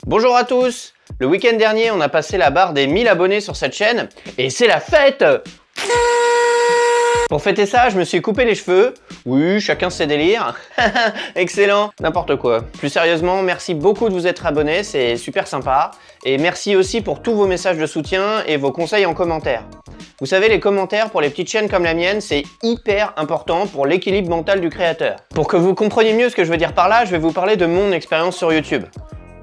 Bonjour à tous. Le week-end dernier, on a passé la barre des 1000 abonnés sur cette chaîne et c'est la fête. Pour fêter ça, je me suis coupé les cheveux. Oui, chacun ses délires. Excellent. N'importe quoi. Plus sérieusement, merci beaucoup de vous être abonnés, c'est super sympa. Et merci aussi pour tous vos messages de soutien et vos conseils en commentaire. Vous savez, les commentaires pour les petites chaînes comme la mienne, c'est hyper important pour l'équilibre mental du créateur. Pour que vous compreniez mieux ce que je veux dire par là, je vais vous parler de mon expérience sur YouTube.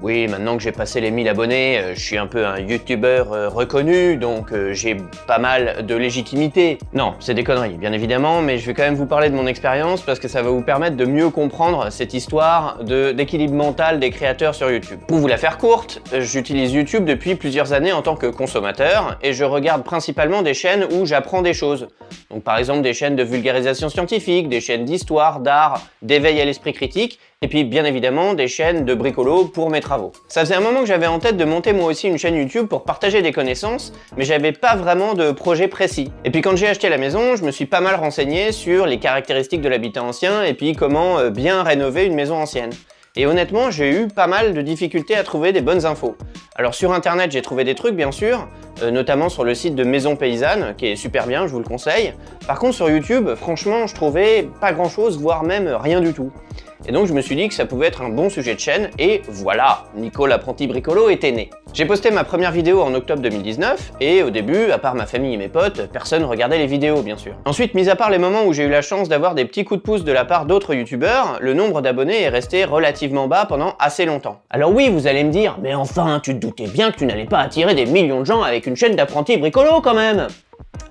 Oui, maintenant que j'ai passé les 1000 abonnés, je suis un peu un youtubeur reconnu, donc j'ai pas mal de légitimité. Non, c'est des conneries, bien évidemment, mais je vais quand même vous parler de mon expérience parce que ça va vous permettre de mieux comprendre cette histoire d'équilibre mental des créateurs sur YouTube. Pour vous la faire courte, j'utilise YouTube depuis plusieurs années en tant que consommateur et je regarde principalement des chaînes où j'apprends des choses. Donc par exemple des chaînes de vulgarisation scientifique, des chaînes d'histoire, d'art, d'éveil à l'esprit critique, et puis bien évidemment des chaînes de bricolo pour mes travaux. Ça faisait un moment que j'avais en tête de monter moi aussi une chaîne YouTube pour partager des connaissances, mais j'avais pas vraiment de projet précis. Et puis quand j'ai acheté la maison, je me suis pas mal renseigné sur les caractéristiques de l'habitat ancien et puis comment bien rénover une maison ancienne. Et honnêtement, j'ai eu pas mal de difficultés à trouver des bonnes infos. Alors sur internet, j'ai trouvé des trucs bien sûr, notamment sur le site de Maison Paysanne, qui est super bien, je vous le conseille. Par contre sur YouTube, franchement, je trouvais pas grand chose, voire même rien du tout. Et donc je me suis dit que ça pouvait être un bon sujet de chaîne, et voilà, Nico l'apprenti bricolo était né. J'ai posté ma première vidéo en octobre 2019, et au début, à part ma famille et mes potes, personne regardait les vidéos bien sûr. Ensuite, mis à part les moments où j'ai eu la chance d'avoir des petits coups de pouce de la part d'autres youtubeurs, le nombre d'abonnés est resté relativement bas pendant assez longtemps. Alors oui, vous allez me dire, mais enfin, tu te doutais bien que tu n'allais pas attirer des millions de gens avec une chaîne d'apprentis bricolo quand même.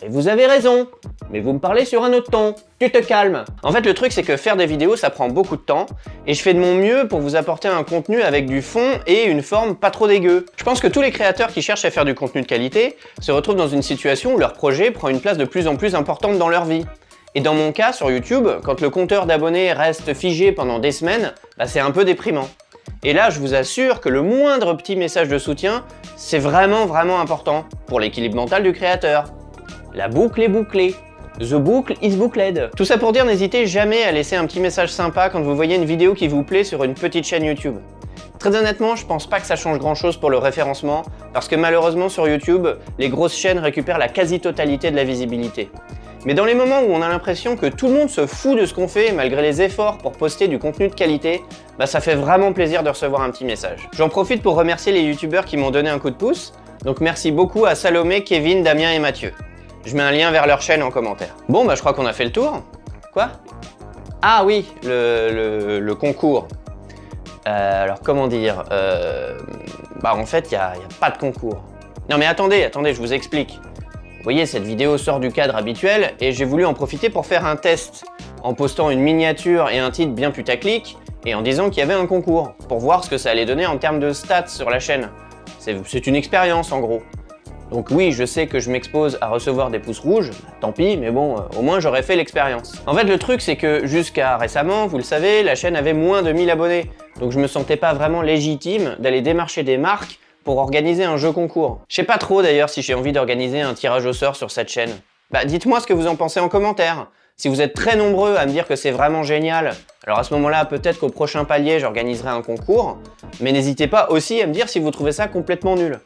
Et vous avez raison, mais vous me parlez sur un autre ton, tu te calmes. En fait, le truc c'est que faire des vidéos ça prend beaucoup de temps, et je fais de mon mieux pour vous apporter un contenu avec du fond et une forme pas trop dégueu. Je pense que tous les créateurs qui cherchent à faire du contenu de qualité se retrouvent dans une situation où leur projet prend une place de plus en plus importante dans leur vie. Et dans mon cas, sur YouTube, quand le compteur d'abonnés reste figé pendant des semaines, bah c'est un peu déprimant. Et là, je vous assure que le moindre petit message de soutien, c'est vraiment important pour l'équilibre mental du créateur. La boucle est bouclée. The bookle is booked. Tout ça pour dire, n'hésitez jamais à laisser un petit message sympa quand vous voyez une vidéo qui vous plaît sur une petite chaîne YouTube. Très honnêtement, je pense pas que ça change grand chose pour le référencement, parce que malheureusement sur YouTube, les grosses chaînes récupèrent la quasi-totalité de la visibilité. Mais dans les moments où on a l'impression que tout le monde se fout de ce qu'on fait malgré les efforts pour poster du contenu de qualité, bah ça fait vraiment plaisir de recevoir un petit message. J'en profite pour remercier les youtubeurs qui m'ont donné un coup de pouce, donc merci beaucoup à Salomé, Kevin, Damien et Mathieu. Je mets un lien vers leur chaîne en commentaire. Bon, bah je crois qu'on a fait le tour. Quoi? Ah oui, le concours. Alors comment dire bah en fait, il y a pas de concours. Non mais attendez, je vous explique. Vous voyez, cette vidéo sort du cadre habituel et j'ai voulu en profiter pour faire un test en postant une miniature et un titre bien putaclic et en disant qu'il y avait un concours pour voir ce que ça allait donner en termes de stats sur la chaîne. C'est une expérience en gros. Donc oui, je sais que je m'expose à recevoir des pouces rouges, tant pis, mais bon, au moins j'aurais fait l'expérience. En fait, le truc c'est que jusqu'à récemment, vous le savez, la chaîne avait moins de 1000 abonnés, donc je me sentais pas vraiment légitime d'aller démarcher des marques pour organiser un jeu concours. Je sais pas trop d'ailleurs si j'ai envie d'organiser un tirage au sort sur cette chaîne. Bah dites-moi ce que vous en pensez en commentaire. Si vous êtes très nombreux à me dire que c'est vraiment génial, alors à ce moment-là, peut-être qu'au prochain palier, j'organiserai un concours, mais n'hésitez pas aussi à me dire si vous trouvez ça complètement nul.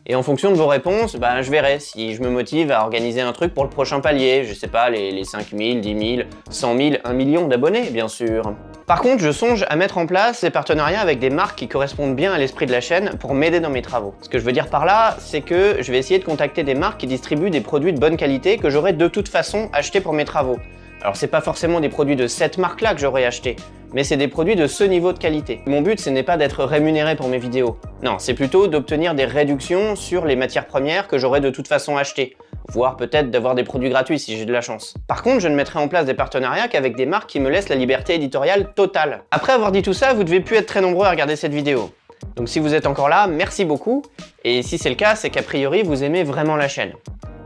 Et en fonction de vos réponses, bah, je verrai si je me motive à organiser un truc pour le prochain palier, je sais pas, les 5000, 10 000, 100 000, 1 million d'abonnés, bien sûr. Par contre, je songe à mettre en place des partenariats avec des marques qui correspondent bien à l'esprit de la chaîne pour m'aider dans mes travaux. Ce que je veux dire par là, c'est que je vais essayer de contacter des marques qui distribuent des produits de bonne qualité que j'aurais de toute façon achetés pour mes travaux. Alors c'est pas forcément des produits de cette marque-là que j'aurais acheté, mais c'est des produits de ce niveau de qualité. Mon but, ce n'est pas d'être rémunéré pour mes vidéos. Non, c'est plutôt d'obtenir des réductions sur les matières premières que j'aurais de toute façon achetées, voire peut-être d'avoir des produits gratuits si j'ai de la chance. Par contre, je ne mettrai en place des partenariats qu'avec des marques qui me laissent la liberté éditoriale totale. Après avoir dit tout ça, vous devez plus être très nombreux à regarder cette vidéo. Donc si vous êtes encore là, merci beaucoup, et si c'est le cas, c'est qu'a priori vous aimez vraiment la chaîne.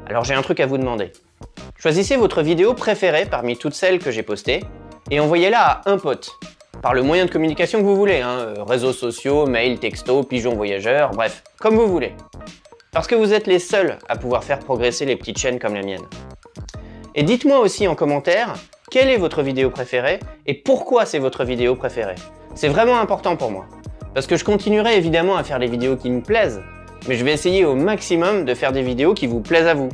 Alors j'ai un truc à vous demander. Choisissez votre vidéo préférée parmi toutes celles que j'ai postées et envoyez-la à un pote, par le moyen de communication que vous voulez, hein, réseaux sociaux, mail, texto, pigeon voyageur, bref, comme vous voulez. Parce que vous êtes les seuls à pouvoir faire progresser les petites chaînes comme la mienne. Et dites-moi aussi en commentaire quelle est votre vidéo préférée et pourquoi c'est votre vidéo préférée. C'est vraiment important pour moi. Parce que je continuerai évidemment à faire les vidéos qui me plaisent, mais je vais essayer au maximum de faire des vidéos qui vous plaisent à vous.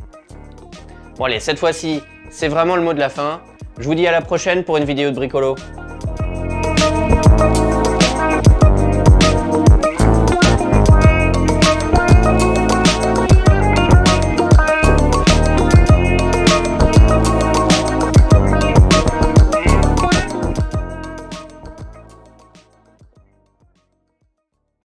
Bon allez, cette fois-ci, c'est vraiment le mot de la fin. Je vous dis à la prochaine pour une vidéo de bricolo.